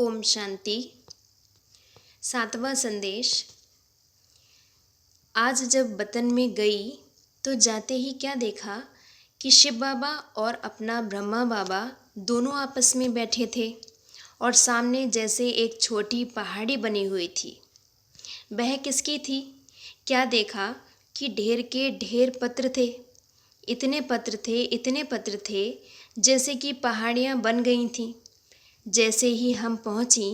ओम शांति। सातवां संदेश। आज जब वतन में गई तो जाते ही क्या देखा कि शिव बाबा और अपना ब्रह्मा बाबा दोनों आपस में बैठे थे और सामने जैसे एक छोटी पहाड़ी बनी हुई थी। वह किसकी थी? क्या देखा कि ढेर के ढेर पत्र थे। इतने पत्र थे जैसे कि पहाड़ियाँ बन गई थीं। जैसे ही हम पहुँची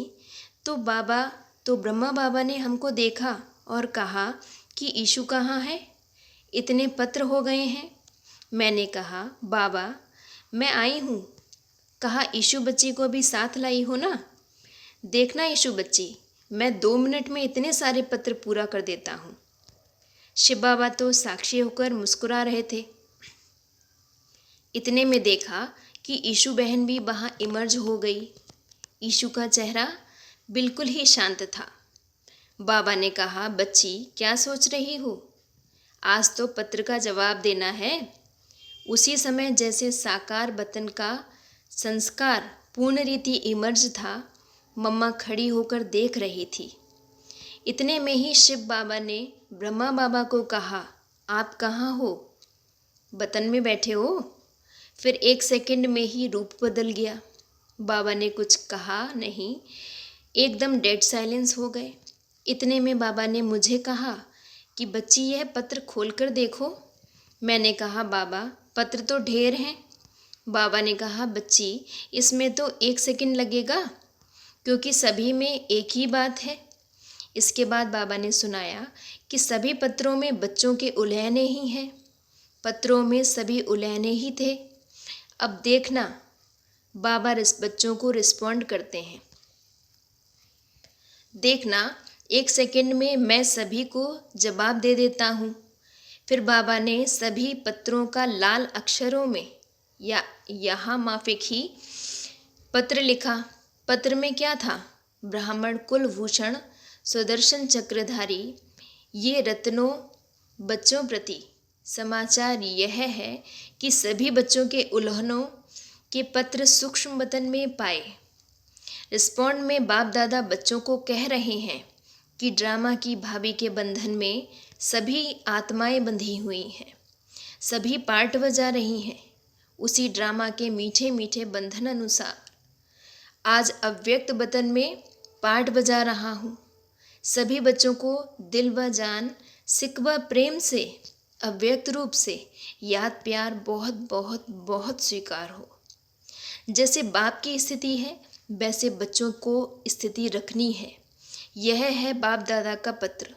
तो ब्रह्मा बाबा ने हमको देखा और कहा कि ईशु कहाँ है? इतने पत्र हो गए हैं। मैंने कहा, बाबा मैं आई हूँ। कहा, ईशु बच्ची को भी साथ लाई हो ना? देखना ईशु बच्ची, मैं 2 मिनट में इतने सारे पत्र पूरा कर देता हूँ। शिव बाबा तो साक्षी होकर मुस्कुरा रहे थे। इतने में देखा कि ईशु बहन भी वहाँ इमर्ज हो गई। ईशु का चेहरा बिल्कुल ही शांत था। बाबा ने कहा, बच्ची क्या सोच रही हो? आज तो पत्र का जवाब देना है। उसी समय जैसे साकार वतन का संस्कार पूर्ण रीति इमर्ज था, मम्मा खड़ी होकर देख रही थी। इतने में ही शिव बाबा ने ब्रह्मा बाबा को कहा, आप कहाँ हो? वतन में बैठे हो? फिर 1 सेकंड में ही रूप बदल गया। बाबा ने कुछ कहा नहीं, एकदम डेड साइलेंस हो गए। इतने में बाबा ने मुझे कहा कि बच्ची यह पत्र खोलकर देखो। मैंने कहा, बाबा पत्र तो ढेर हैं। बाबा ने कहा, बच्ची इसमें तो 1 सेकंड लगेगा क्योंकि सभी में एक ही बात है। इसके बाद बाबा ने सुनाया कि सभी पत्रों में बच्चों के उलहने ही हैं। पत्रों में सभी उलहने ही थे। अब देखना बाबा बच्चों को रिस्पॉन्ड करते हैं। देखना 1 सेकंड में मैं सभी को जवाब दे देता हूँ। फिर बाबा ने सभी पत्रों का लाल अक्षरों में या यहाँ माफिक ही पत्र लिखा। पत्र में क्या था? ब्राह्मण कुलभूषण सुदर्शन चक्रधारी ये रत्नों बच्चों प्रति समाचार यह है कि सभी बच्चों के उल्हनों के पत्र सूक्ष्म वतन में पाए। रिस्पॉन्ड में बाप दादा बच्चों को कह रहे हैं कि ड्रामा की भाभी के बंधन में सभी आत्माएं बंधी हुई हैं। सभी पार्ट बजा रही हैं उसी ड्रामा के मीठे मीठे बंधन अनुसार। आज अव्यक्त वतन में पार्ट बजा रहा हूँ। सभी बच्चों को दिल व जान सिक व प्रेम से अव्यक्त रूप से याद प्यार बहुत बहुत बहुत स्वीकार हो। जैसे बाप की स्थिति है वैसे बच्चों को स्थिति रखनी है। यह है बाप दादा का पत्र।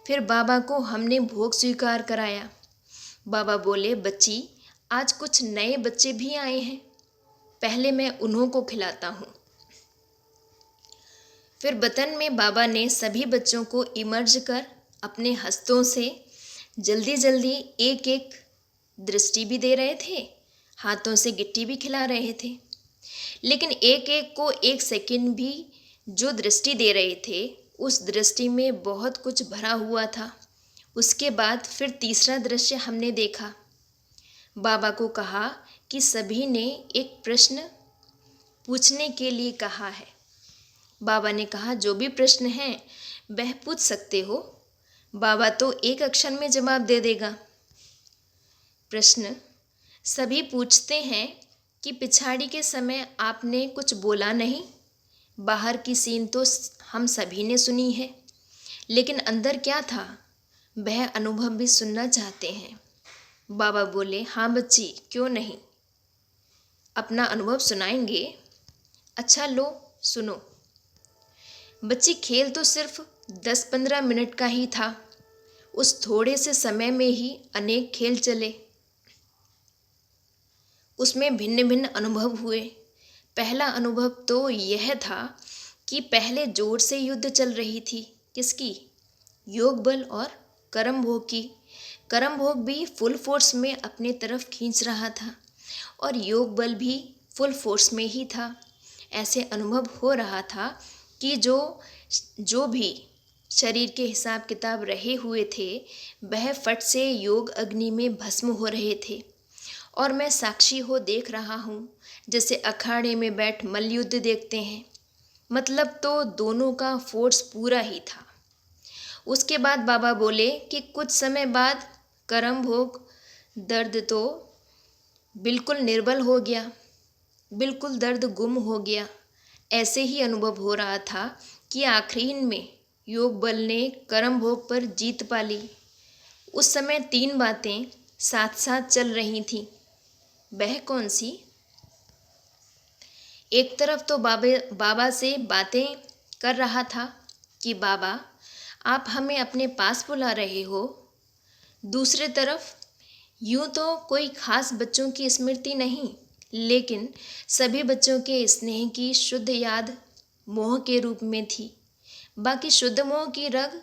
फिर बाबा को हमने भोग स्वीकार कराया। बाबा बोले, बच्ची आज कुछ नए बच्चे भी आए हैं, पहले मैं उन्हों को खिलाता हूँ। फिर वतन में बाबा ने सभी बच्चों को इमर्ज कर अपने हस्तों से जल्दी जल्दी एक एक दृष्टि भी दे रहे थे, हाथों से गिट्टी भी खिला रहे थे। लेकिन एक एक को 1 सेकंड भी जो दृष्टि दे रहे थे उस दृष्टि में बहुत कुछ भरा हुआ था। उसके बाद फिर तीसरा दृश्य हमने देखा। बाबा को कहा कि सभी ने एक प्रश्न पूछने के लिए कहा है। बाबा ने कहा, जो भी प्रश्न है वह पूछ सकते हो। बाबा तो एक अक्षर में जवाब दे देगा। प्रश्न सभी पूछते हैं कि पिछाड़ी के समय आपने कुछ बोला नहीं। बाहर की सीन तो हम सभी ने सुनी है, लेकिन अंदर क्या था वह अनुभव भी सुनना चाहते हैं। बाबा बोले, हाँ बच्ची क्यों नहीं, अपना अनुभव सुनाएंगे। अच्छा लो सुनो। बच्ची खेल तो सिर्फ 10-15 मिनट का ही था। उस थोड़े से समय में ही अनेक खेल चले। उसमें भिन्न भिन्न अनुभव हुए। पहला अनुभव तो यह था कि पहले जोर से युद्ध चल रही थी। किसकी? योग बल और कर्म भोग की। कर्म भोग भी फुल फोर्स में अपने तरफ खींच रहा था और योग बल भी फुल फोर्स में ही था। ऐसे अनुभव हो रहा था कि जो भी शरीर के हिसाब किताब रहे हुए थे वह फट से योग अग्नि में भस्म हो रहे थे। और मैं साक्षी हो देख रहा हूँ, जैसे अखाड़े में बैठ मल्लयुद्ध देखते हैं। मतलब तो दोनों का फोर्स पूरा ही था। उसके बाद बाबा बोले कि कुछ समय बाद करम भोग दर्द तो बिल्कुल निर्बल हो गया, बिल्कुल दर्द गुम हो गया। ऐसे ही अनुभव हो रहा था कि आखिरी में योग बल ने करम भोग पर जीत पा ली। उस समय तीन बातें साथ साथ चल रही थीं। वह कौन सी? एक तरफ तो बाबा से बातें कर रहा था कि बाबा आप हमें अपने पास बुला रहे हो। दूसरे तरफ यूं तो कोई खास बच्चों की स्मृति नहीं, लेकिन सभी बच्चों के स्नेह की शुद्ध याद मोह के रूप में थी। बाकी शुद्ध मोह की रग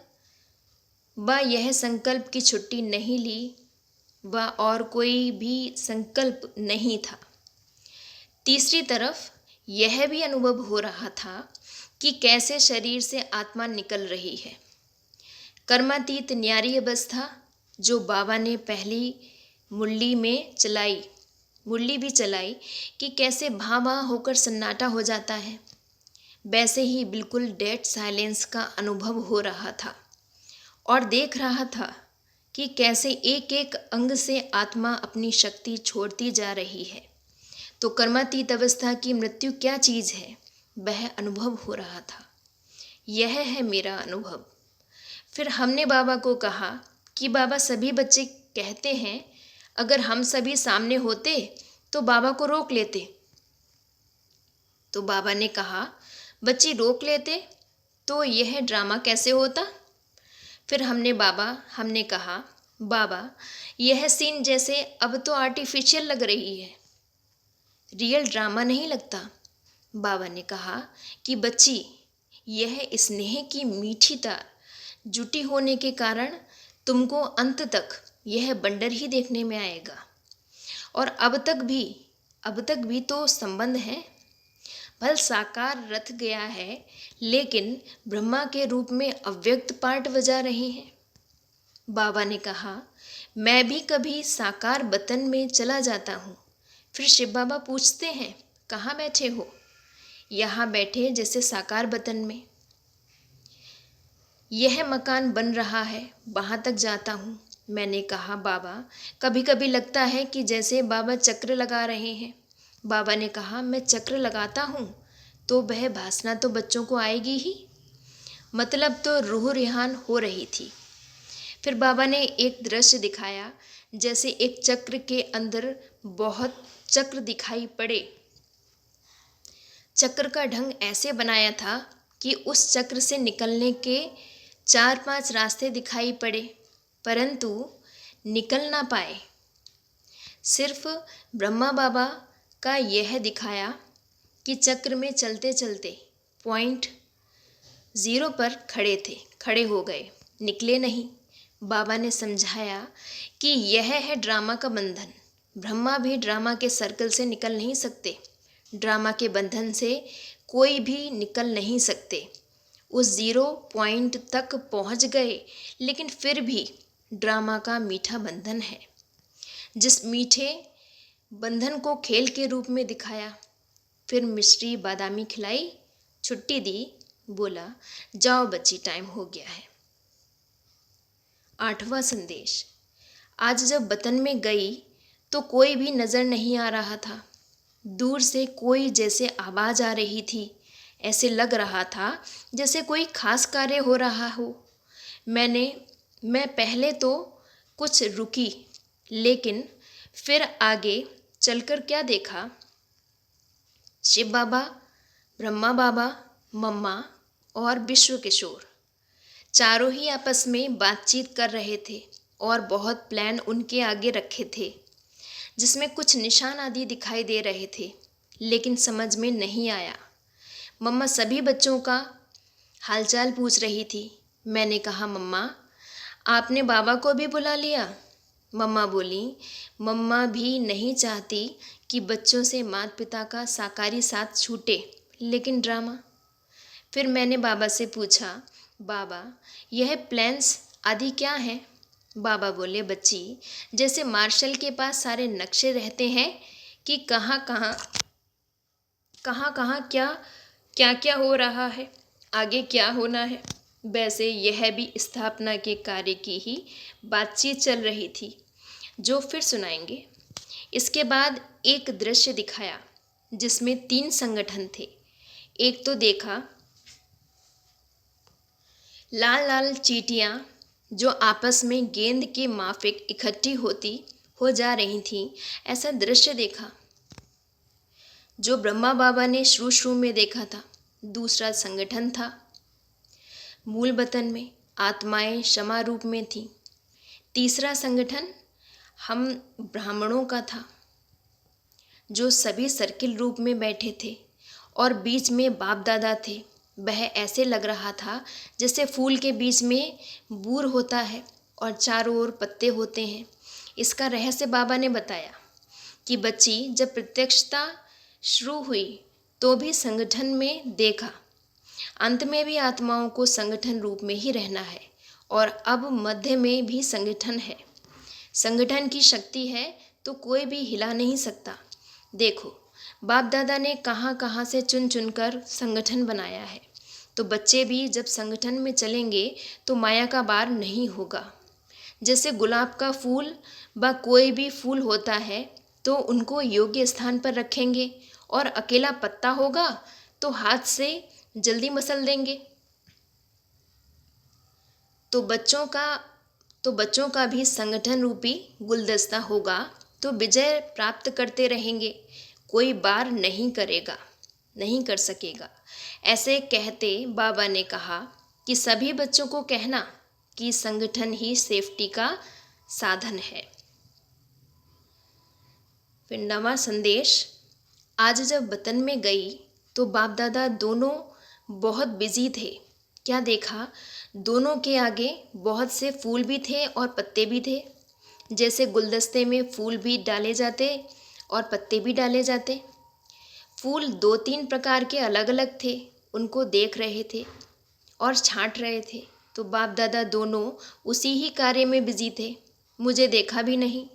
व यह संकल्प की छुट्टी नहीं ली व और कोई भी संकल्प नहीं था। तीसरी तरफ यह भी अनुभव हो रहा था कि कैसे शरीर से आत्मा निकल रही है। कर्मातीत न्यारी अवस्था जो बाबा ने पहली मुरली भी चलाई कि कैसे भा भा होकर सन्नाटा हो जाता है, वैसे ही बिल्कुल डेड साइलेंस का अनुभव हो रहा था। और देख रहा था कि कैसे एक एक अंग से आत्मा अपनी शक्ति छोड़ती जा रही है। तो कर्मातीत अवस्था की मृत्यु क्या चीज़ है, वह अनुभव हो रहा था। यह है मेरा अनुभव। फिर हमने बाबा को कहा कि बाबा सभी बच्चे कहते हैं अगर हम सभी सामने होते तो बाबा को रोक लेते। तो बाबा ने कहा बच्ची रोक लेते तो यह ड्रामा कैसे होता? फिर हमने कहा बाबा यह सीन जैसे अब तो आर्टिफिशियल लग रही है, रियल ड्रामा नहीं लगता। बाबा ने कहा कि बच्ची यह स्नेह की मीठी तार जुटी होने के कारण तुमको अंत तक यह बंडर ही देखने में आएगा। और अब तक भी तो संबंध है। भल साकार रथ गया है, लेकिन ब्रह्मा के रूप में अव्यक्त पार्ट बजा रहे हैं। बाबा ने कहा मैं भी कभी साकार बतन में चला जाता हूँ। फिर शिव बाबा पूछते हैं कहाँ बैठे हो? यहाँ बैठे जैसे साकार बतन में। यह मकान बन रहा है, वहाँ तक जाता हूँ। मैंने कहा बाबा कभी कभी लगता है कि जैसे बाबा चक्र लगा रहे हैं। बाबा ने कहा मैं चक्र लगाता हूँ तो वह भासना तो बच्चों को आएगी ही, मतलब तो रूह रिहान हो रही थी। फिर बाबा ने एक दृश्य दिखाया जैसे एक चक्र के अंदर बहुत चक्र दिखाई पड़े। चक्र का ढंग ऐसे बनाया था कि उस चक्र से निकलने के 4-5 रास्ते दिखाई पड़े, परंतु निकल ना पाए। सिर्फ ब्रह्मा बाबा का यह दिखाया कि चक्र में चलते चलते पॉइंट 0 पर खड़े हो गए, निकले नहीं। बाबा ने समझाया कि यह है ड्रामा का बंधन। ब्रह्मा भी ड्रामा के सर्कल से निकल नहीं सकते, ड्रामा के बंधन से कोई भी निकल नहीं सकते। उस 0 पॉइंट तक पहुंच गए, लेकिन फिर भी ड्रामा का मीठा बंधन है। जिस मीठे बंधन को खेल के रूप में दिखाया। फिर मिश्री बादामी खिलाई, छुट्टी दी, बोला जाओ बच्ची टाइम हो गया है। 8वां संदेश। आज जब वतन में गई तो कोई भी नज़र नहीं आ रहा था। दूर से कोई जैसे आवाज़ आ रही थी, ऐसे लग रहा था जैसे कोई खास कार्य हो रहा हो। मैं पहले तो कुछ रुकी, लेकिन फिर आगे चलकर क्या देखा, शिव बाबा, ब्रह्मा बाबा, मम्मा और विश्व किशोर चारों ही आपस में बातचीत कर रहे थे और बहुत प्लान उनके आगे रखे थे, जिसमें कुछ निशान आदि दिखाई दे रहे थे, लेकिन समझ में नहीं आया। मम्मा सभी बच्चों का हालचाल पूछ रही थी। मैंने कहा मम्मा आपने बाबा को भी बुला लिया? मम्मा बोली मम्मा भी नहीं चाहती कि बच्चों से माता पिता का साकारी साथ छूटे, लेकिन ड्रामा। फिर मैंने बाबा से पूछा बाबा यह प्लान्स आदि क्या हैं? बाबा बोले बच्ची जैसे मार्शल के पास सारे नक्शे रहते हैं कि कहाँ कहाँ क्या क्या क्या हो रहा है, आगे क्या होना है। वैसे यह भी स्थापना के कार्य की ही बातचीत चल रही थी, जो फिर सुनाएंगे। इसके बाद एक दृश्य दिखाया जिसमें 3 संगठन थे। एक तो देखा लाल लाल चींटियां जो आपस में गेंद के माफिक इकट्ठी हो जा रही थीं। ऐसा दृश्य देखा जो ब्रह्मा बाबा ने शुरू शुरू में देखा था। दूसरा संगठन था मूल वतन में, आत्माएं क्षमा रूप में थीं। तीसरा संगठन हम ब्राह्मणों का था, जो सभी सर्किल रूप में बैठे थे और बीच में बाप दादा थे। वह ऐसे लग रहा था जैसे फूल के बीच में बूर होता है और चारों ओर पत्ते होते हैं। इसका रहस्य बाबा ने बताया कि बच्ची जब प्रत्यक्षता शुरू हुई तो भी संगठन में देखा, अंत में भी आत्माओं को संगठन रूप में ही रहना है और अब मध्य में भी संगठन है। संगठन की शक्ति है तो कोई भी हिला नहीं सकता। देखो बाप दादा ने कहाँ कहाँ से चुन चुनकर संगठन बनाया है, तो बच्चे भी जब संगठन में चलेंगे तो माया का बार नहीं होगा। जैसे गुलाब का फूल व कोई भी फूल होता है तो उनको योग्य स्थान पर रखेंगे और अकेला पत्ता होगा तो हाथ से जल्दी मसल देंगे। तो बच्चों का भी संगठन रूपी गुलदस्ता होगा तो विजय प्राप्त करते रहेंगे, कोई बार नहीं कर सकेगा। ऐसे कहते बाबा ने कहा कि सभी बच्चों को कहना कि संगठन ही सेफ्टी का साधन है। फिर नवा संदेश। आज जब वतन में गई तो बाप दादा दोनों बहुत बिजी थे। क्या देखा, दोनों के आगे बहुत से फूल भी थे और पत्ते भी थे। जैसे गुलदस्ते में फूल भी डाले जाते और पत्ते भी डाले जाते। फूल 2-3 प्रकार के अलग अलग थे, उनको देख रहे थे और छांट रहे थे। तो बाप दादा दोनों उसी ही कार्य में बिजी थे। मुझे देखा भी नहीं।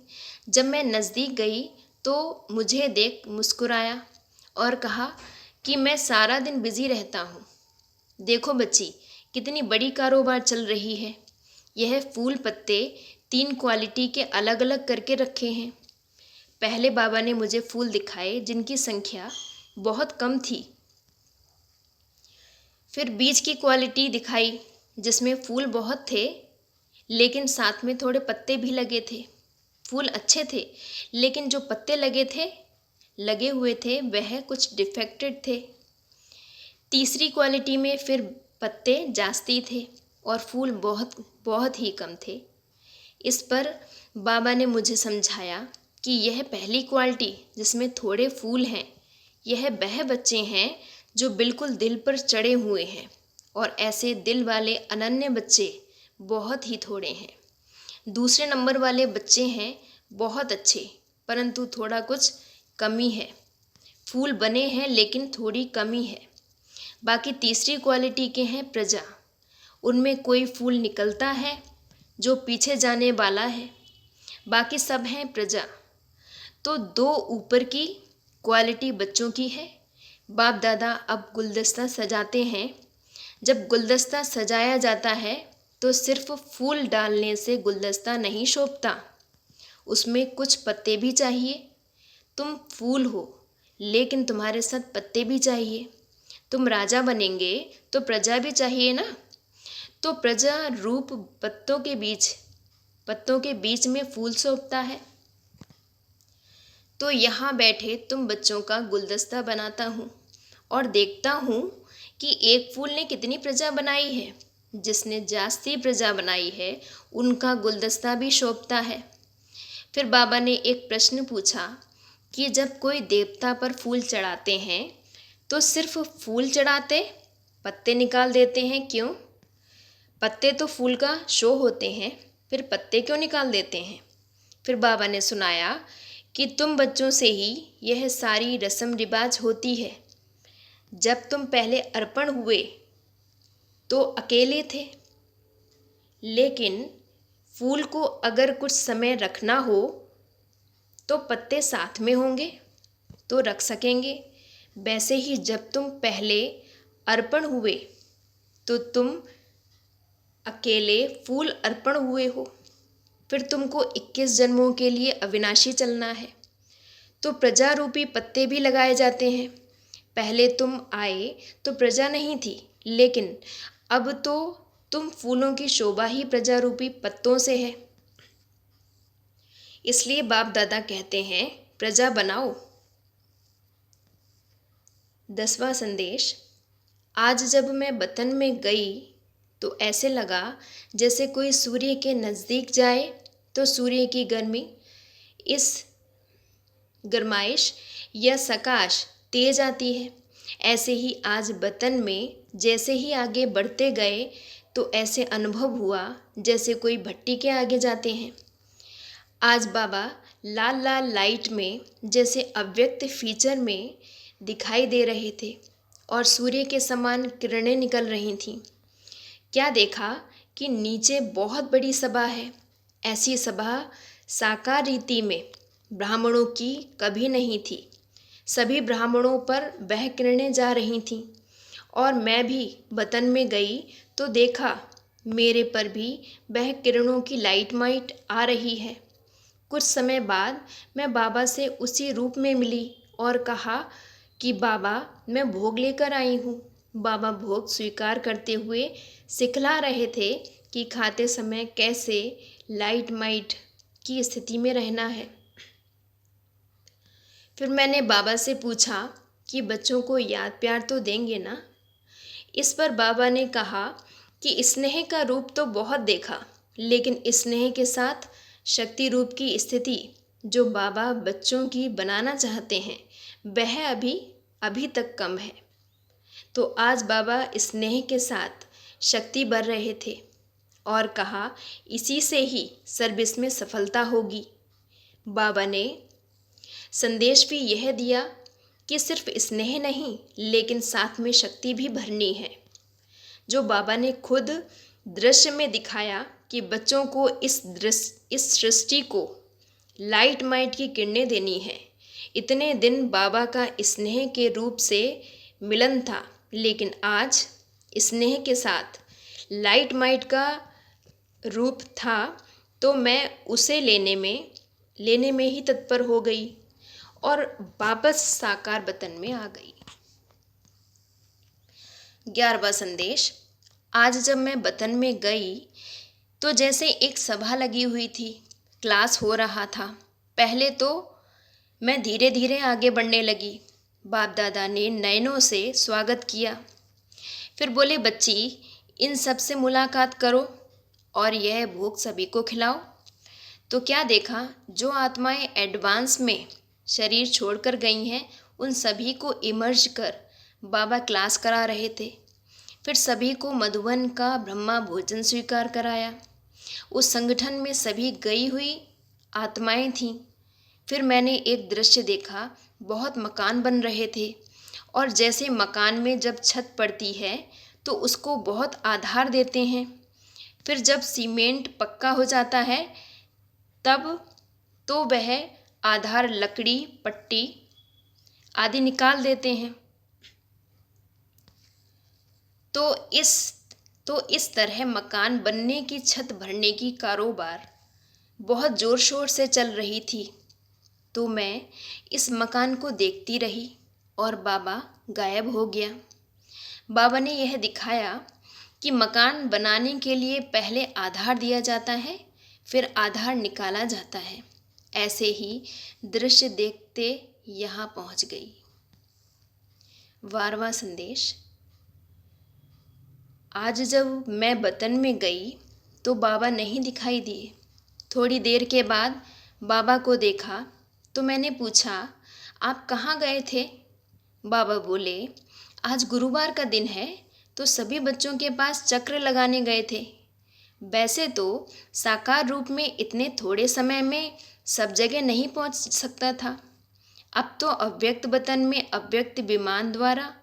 जब मैं नज़दीक गई तो मुझे देख मुस्कुराया और कहा कि मैं सारा दिन बिजी रहता हूँ। देखो बच्ची, कितनी बड़ी कारोबार चल रही है। यह फूल पत्ते 3 क्वालिटी के अलग अलग करके रखे हैं। पहले बाबा ने मुझे फूल दिखाए जिनकी संख्या बहुत कम थी। फिर बीज की क्वालिटी दिखाई जिसमें फूल बहुत थे लेकिन साथ में थोड़े पत्ते भी लगे थे। फूल अच्छे थे लेकिन जो पत्ते लगे हुए थे वह कुछ डिफेक्टेड थे। तीसरी क्वालिटी में फिर पत्ते जास्ती थे और फूल बहुत बहुत ही कम थे। इस पर बाबा ने मुझे समझाया कि यह पहली क्वालिटी जिसमें थोड़े फूल हैं, यह वह बच्चे हैं जो बिल्कुल दिल पर चढ़े हुए हैं और ऐसे दिल वाले अनन्य बच्चे बहुत ही थोड़े हैं। दूसरे नंबर वाले बच्चे हैं बहुत अच्छे, परंतु थोड़ा कुछ कमी है। फूल बने हैं लेकिन थोड़ी कमी है। बाकी तीसरी क्वालिटी के हैं प्रजा। उनमें कोई फूल निकलता है जो पीछे जाने वाला है, बाकी सब हैं प्रजा। तो 2 ऊपर की क्वालिटी बच्चों की है। बाप दादा अब गुलदस्ता सजाते हैं। जब गुलदस्ता सजाया जाता है तो सिर्फ फूल डालने से गुलदस्ता नहीं शोभता, उसमें कुछ पत्ते भी चाहिए। तुम फूल हो लेकिन तुम्हारे साथ पत्ते भी चाहिए। तुम राजा बनेंगे तो प्रजा भी चाहिए ना। तो प्रजा रूप पत्तों के बीच में फूल शोभता है। तो यहाँ बैठे तुम बच्चों का गुलदस्ता बनाता हूँ और देखता हूँ कि एक फूल ने कितनी प्रजा बनाई है। जिसने जास्ती प्रजा बनाई है उनका गुलदस्ता भी शोभता है। फिर बाबा ने एक प्रश्न पूछा कि जब कोई देवता पर फूल चढ़ाते हैं तो सिर्फ फूल चढ़ाते, पत्ते निकाल देते हैं क्यों? पत्ते तो फूल का शो होते हैं, फिर पत्ते क्यों निकाल देते हैं? फिर बाबा ने सुनाया कि तुम बच्चों से ही यह सारी रस्म रिवाज होती है। जब तुम पहले अर्पण हुए तो अकेले थे, लेकिन फूल को अगर कुछ समय रखना हो तो पत्ते साथ में होंगे तो रख सकेंगे। वैसे ही जब तुम पहले अर्पण हुए तो तुम अकेले फूल अर्पण हुए हो। फिर तुमको 21 जन्मों के लिए अविनाशी चलना है। तो प्रजा रूपी पत्ते भी लगाए जाते हैं। पहले तुम आए तो प्रजा नहीं थी, लेकिन अब तो तुम फूलों की शोभा ही प्रजा रूपी पत्तों से है। इसलिए बाप दादा कहते हैं, प्रजा बनाओ। 10वां संदेश। आज जब मैं वतन में गई तो ऐसे लगा जैसे कोई सूर्य के नज़दीक जाए तो सूर्य की गर्मी, इस गरमाइश या सकाश तेज आती है। ऐसे ही आज वतन में जैसे ही आगे बढ़ते गए तो ऐसे अनुभव हुआ जैसे कोई भट्टी के आगे जाते हैं। आज बाबा लाल लाल लाइट में जैसे अव्यक्त फीचर में दिखाई दे रहे थे और सूर्य के समान किरणें निकल रही थीं। क्या देखा कि नीचे बहुत बड़ी सभा है। ऐसी सभा साकार रीति में ब्राह्मणों की कभी नहीं थी। सभी ब्राह्मणों पर वह किरणें जा रही थीं और मैं भी वतन में गई तो देखा मेरे पर भी वह किरणों की लाइट माइट आ रही है। कुछ समय बाद मैं बाबा से उसी रूप में मिली और कहा कि बाबा, मैं भोग लेकर आई हूँ। बाबा भोग स्वीकार करते हुए सिखला रहे थे कि खाते समय कैसे लाइट माइट की स्थिति में रहना है। फिर मैंने बाबा से पूछा कि बच्चों को याद प्यार तो देंगे ना। इस पर बाबा ने कहा कि स्नेह का रूप तो बहुत देखा, लेकिन स्नेह के साथ शक्ति रूप की स्थिति जो बाबा बच्चों की बनाना चाहते हैं वह अभी तक कम है। तो आज बाबा स्नेह के साथ शक्ति भर रहे थे और कहा इसी से ही सर्विस में सफलता होगी। बाबा ने संदेश भी यह दिया कि सिर्फ स्नेह नहीं लेकिन साथ में शक्ति भी भरनी है। जो बाबा ने खुद दृश्य में दिखाया कि बच्चों को इस सृष्टि को लाइट माइट की किरणें देनी है। इतने दिन बाबा का स्नेह के रूप से मिलन था, लेकिन आज स्नेह के साथ लाइट माइट का रूप था तो मैं उसे लेने में ही तत्पर हो गई और वापस साकार वतन में आ गई। 11वां संदेश। आज जब मैं वतन में गई तो जैसे एक सभा लगी हुई थी, क्लास हो रहा था। पहले तो मैं धीरे धीरे आगे बढ़ने लगी। बाप दादा ने नयनों से स्वागत किया। फिर बोले, बच्ची, इन सब से मुलाकात करो और यह भोग सभी को खिलाओ। तो क्या देखा, जो आत्माएं एडवांस में शरीर छोड़कर गई हैं उन सभी को इमर्ज कर बाबा क्लास करा रहे थे। फिर सभी को मधुबन का ब्रह्मा भोजन स्वीकार कराया। उस संगठन में सभी गई हुई आत्माएं थीं। फिर मैंने एक दृश्य देखा, बहुत मकान बन रहे थे और जैसे मकान में जब छत पड़ती है तो उसको बहुत आधार देते हैं। फिर जब सीमेंट पक्का हो जाता है तब तो वह आधार लकड़ी पट्टी आदि निकाल देते हैं। तो इस तरह मकान बनने की छत भरने की कारोबार बहुत ज़ोर शोर से चल रही थी। तो मैं इस मकान को देखती रही और बाबा गायब हो गया। बाबा ने यह दिखाया कि मकान बनाने के लिए पहले आधार दिया जाता है, फिर आधार निकाला जाता है। ऐसे ही दृश्य देखते यहाँ पहुँच गई। 12वां संदेश। आज जब मैं वतन में गई तो बाबा नहीं दिखाई दिए। थोड़ी देर के बाद बाबा को देखा तो मैंने पूछा, आप कहाँ गए थे? बाबा बोले, आज गुरुवार का दिन है तो सभी बच्चों के पास चक्र लगाने गए थे। वैसे तो साकार रूप में इतने थोड़े समय में सब जगह नहीं पहुंच सकता था। अब तो अव्यक्त वतन में अव्यक्त विमान द्वारा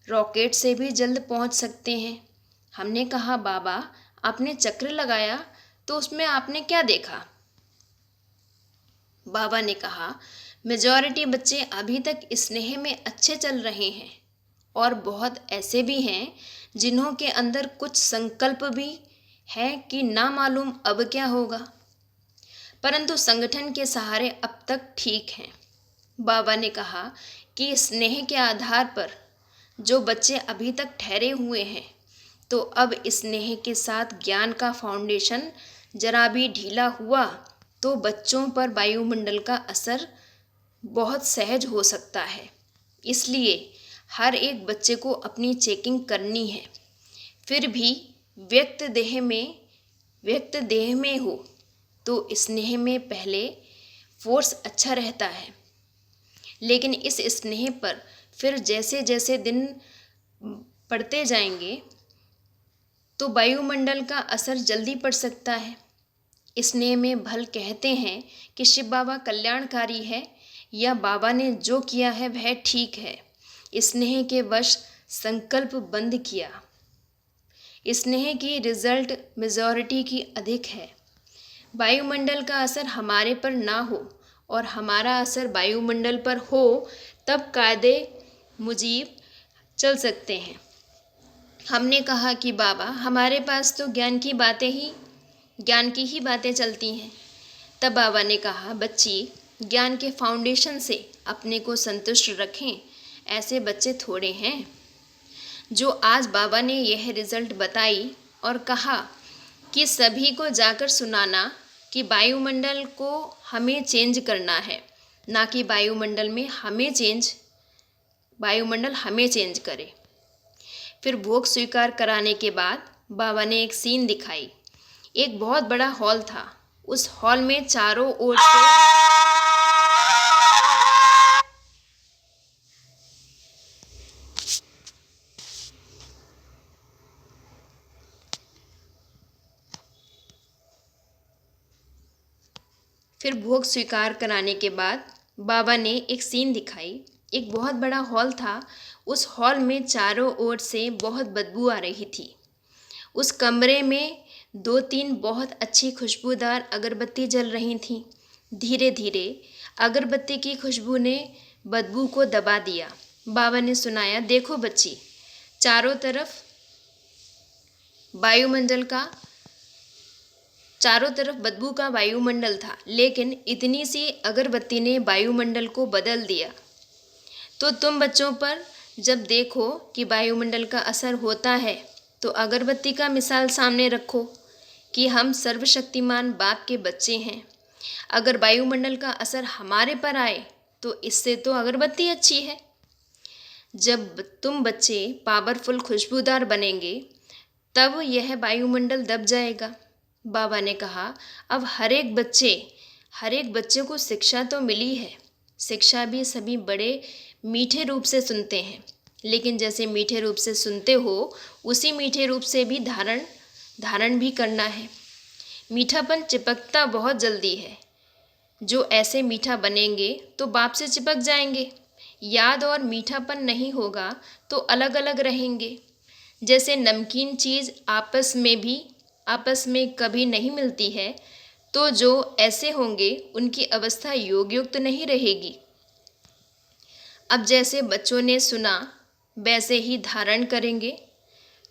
रॉकेट से भी जल्द पहुंच सकते हैं। हमने कहा, बाबा, आपने चक्र लगाया तो उसमें आपने क्या देखा? बाबा ने कहा, मेजॉरिटी बच्चे अभी तक स्नेह में अच्छे चल रहे हैं और बहुत ऐसे भी हैं जिन्हों के अंदर कुछ संकल्प भी है कि ना मालूम अब क्या होगा, परंतु संगठन के सहारे अब तक ठीक हैं। बाबा ने कहा कि स्नेह के आधार पर जो बच्चे अभी तक ठहरे हुए हैं, तो अब स्नेह के साथ ज्ञान का फाउंडेशन जरा भी ढीला हुआ तो बच्चों पर वायुमंडल का असर बहुत सहज हो सकता है। इसलिए हर एक बच्चे को अपनी चेकिंग करनी है। फिर भी व्यक्त देह में हो तो स्नेह में पहले फोर्स अच्छा रहता है, लेकिन इस स्नेह पर फिर जैसे जैसे दिन पड़ते जाएंगे तो वायुमंडल का असर जल्दी पड़ सकता है। स्नेह में भल कहते हैं कि शिव बाबा कल्याणकारी है या बाबा ने जो किया है वह ठीक है। स्नेह के वश संकल्प बंद किया। स्नेह की रिजल्ट मेजॉरिटी की अधिक है। वायुमंडल का असर हमारे पर ना हो और हमारा असर वायुमंडल पर हो, तब कायदे मुजीब चल सकते हैं। हमने कहा कि बाबा हमारे पास तो ज्ञान की ही बातें चलती हैं। तब बाबा ने कहा, बच्ची ज्ञान के फाउंडेशन से अपने को संतुष्ट रखें, ऐसे बच्चे थोड़े हैं। जो आज बाबा ने यह रिजल्ट बताई और कहा कि सभी को जाकर सुनाना कि वायुमंडल को हमें चेंज करना है, ना कि वायुमंडल हमें चेंज करे। फिर भोग स्वीकार कराने के बाद बाबा ने एक सीन दिखाई। एक बहुत बड़ा हॉल था। उस हॉल में चारों ओर से फिर भोग स्वीकार कराने के बाद बाबा ने एक सीन दिखाई। एक बहुत बड़ा हॉल था। उस हॉल में चारों ओर से बहुत बदबू आ रही थी। उस कमरे में 2-3 बहुत अच्छी खुशबूदार अगरबत्ती जल रही थीं। धीरे धीरे अगरबत्ती की खुशबू ने बदबू को दबा दिया। बाबा ने सुनाया, देखो बच्ची, चारों तरफ बदबू का वायुमंडल था, लेकिन इतनी सी अगरबत्ती ने वायुमंडल को बदल दिया। तो तुम बच्चों पर जब देखो कि वायुमंडल का असर होता है, तो अगरबत्ती का मिसाल सामने रखो कि हम सर्वशक्तिमान बाप के बच्चे हैं। अगर वायुमंडल का असर हमारे पर आए तो इससे तो अगरबत्ती अच्छी है। जब तुम बच्चे पावरफुल खुशबूदार बनेंगे तब यह वायुमंडल दब जाएगा। बाबा ने कहा, अब हर एक बच्चे को शिक्षा तो मिली है। शिक्षा भी सभी बड़े मीठे रूप से सुनते हैं, लेकिन जैसे मीठे रूप से सुनते हो उसी मीठे रूप से भी धारण भी करना है। मीठापन चिपकता बहुत जल्दी है। जो ऐसे मीठा बनेंगे तो बाप से चिपक जाएंगे। याद और मीठापन नहीं होगा तो अलग अलग रहेंगे। जैसे नमकीन चीज़ आपस में कभी नहीं मिलती है, तो जो ऐसे होंगे उनकी अवस्था योगयुक्त नहीं रहेगी। अब जैसे बच्चों ने सुना वैसे ही धारण करेंगे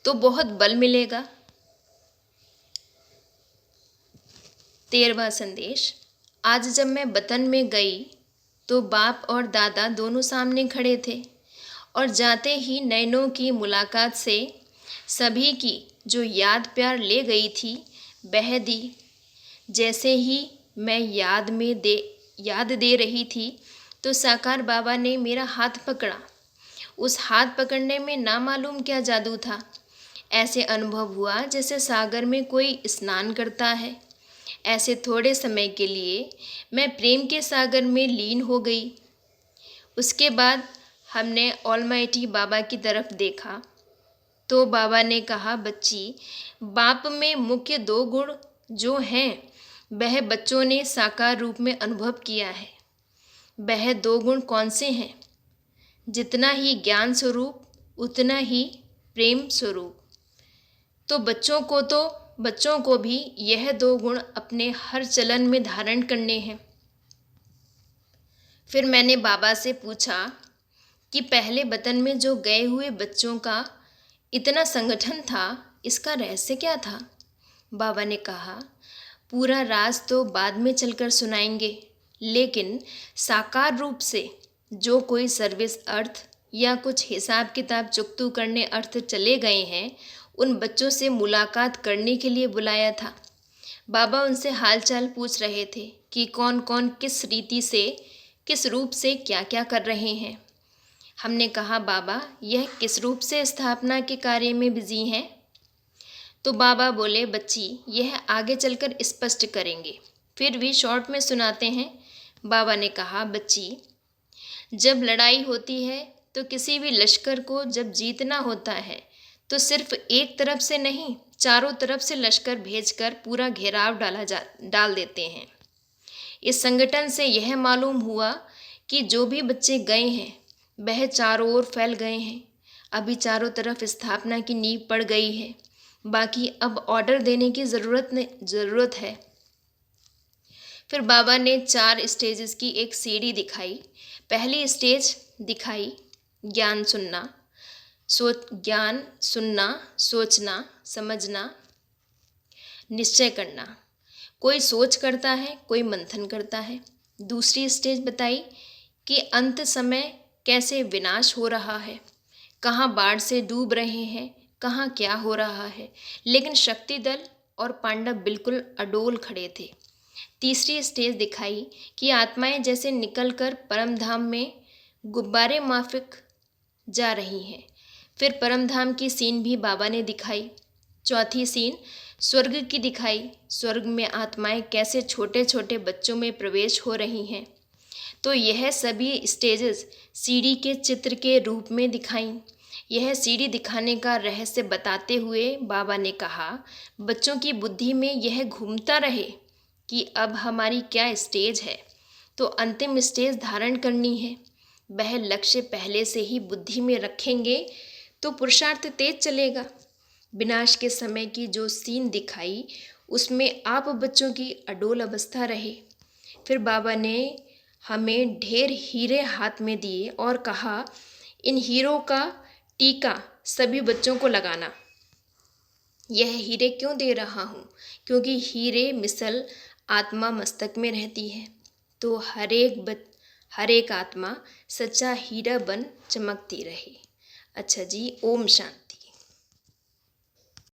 तो बहुत बल मिलेगा। 13वां संदेश। आज जब मैं वतन में गई तो बाप और दादा दोनों सामने खड़े थे और जाते ही नैनों की मुलाकात से सभी की जो याद प्यार ले गई थी बह दी। जैसे ही मैं याद दे रही थी तो साकार बाबा ने मेरा हाथ पकड़ा। उस हाथ पकड़ने में ना मालूम क्या जादू था। ऐसे अनुभव हुआ जैसे सागर में कोई स्नान करता है। ऐसे थोड़े समय के लिए मैं प्रेम के सागर में लीन हो गई। उसके बाद हमने ऑलमाइटी बाबा की तरफ देखा तो बाबा ने कहा, बच्ची, बाप में मुख्य 2 गुण जो हैं वह बच्चों ने साकार रूप में अनुभव किया है। वह 2 गुण कौन से हैं? जितना ही ज्ञान स्वरूप उतना ही प्रेम स्वरूप। तो बच्चों को भी यह 2 गुण अपने हर चलन में धारण करने हैं। फिर मैंने बाबा से पूछा कि पहले वतन में जो गए हुए बच्चों का इतना संगठन था, इसका रहस्य क्या था? बाबा ने कहा, पूरा राज तो बाद में चलकर सुनाएंगे, लेकिन साकार रूप से जो कोई सर्विस अर्थ या कुछ हिसाब किताब चुकतू करने अर्थ चले गए हैं, उन बच्चों से मुलाकात करने के लिए बुलाया था। बाबा उनसे हालचाल पूछ रहे थे कि कौन कौन किस रीति से, किस रूप से क्या क्या कर रहे हैं। हमने कहा, बाबा यह किस रूप से स्थापना के कार्य में बिजी हैं? तो बाबा बोले, बच्ची यह आगे चलकर स्पष्ट करेंगे, फिर भी शॉर्ट में सुनाते हैं। बाबा ने कहा, बच्ची जब लड़ाई होती है तो किसी भी लश्कर को जब जीतना होता है तो सिर्फ एक तरफ से नहीं, चारों तरफ से लश्कर भेजकर पूरा घेराव डाल देते हैं। इस संगठन से यह मालूम हुआ कि जो भी बच्चे गए हैं वह चारों ओर फैल गए हैं। अभी चारों तरफ स्थापना की नींव पड़ गई है, बाकी अब ऑर्डर देने की ज़रूरत है। फिर बाबा ने 4 स्टेजेस की एक सीढ़ी दिखाई। पहली स्टेज दिखाई ज्ञान सुनना, सोचना, समझना, निश्चय करना। कोई सोच करता है, कोई मंथन करता है। दूसरी स्टेज बताई कि अंत समय कैसे विनाश हो रहा है, कहाँ बाढ़ से डूब रहे हैं, कहाँ क्या हो रहा है, लेकिन शक्ति दल और पांडव बिल्कुल अडोल खड़े थे। तीसरी स्टेज दिखाई कि आत्माएं जैसे निकलकर परम धाम में गुब्बारे माफिक जा रही हैं। फिर परम धाम की सीन भी बाबा ने दिखाई। चौथी सीन स्वर्ग की दिखाई। स्वर्ग में आत्माएं कैसे छोटे छोटे बच्चों में प्रवेश हो रही हैं। तो यह सभी स्टेजेस सीढ़ी के चित्र के रूप में दिखाई। यह सीढ़ी दिखाने का रहस्य बताते हुए बाबा ने कहा, बच्चों की बुद्धि में यह घूमता रहे कि अब हमारी क्या स्टेज है, तो अंतिम स्टेज धारण करनी है। वह लक्ष्य पहले से ही बुद्धि में रखेंगे तो पुरुषार्थ तेज चलेगा। विनाश के समय की जो सीन दिखाई उसमें आप बच्चों की अडोल अवस्था रहे। फिर बाबा ने हमें ढेर हीरे हाथ में दिए और कहा, इन हीरों का टीका सभी बच्चों को लगाना। यह हीरे क्यों दे रहा हूँ? क्योंकि हीरे मिसल आत्मा मस्तक में रहती है, तो हर एक आत्मा सच्चा हीरा बन चमकती रहे। अच्छा जी, ओम शांति।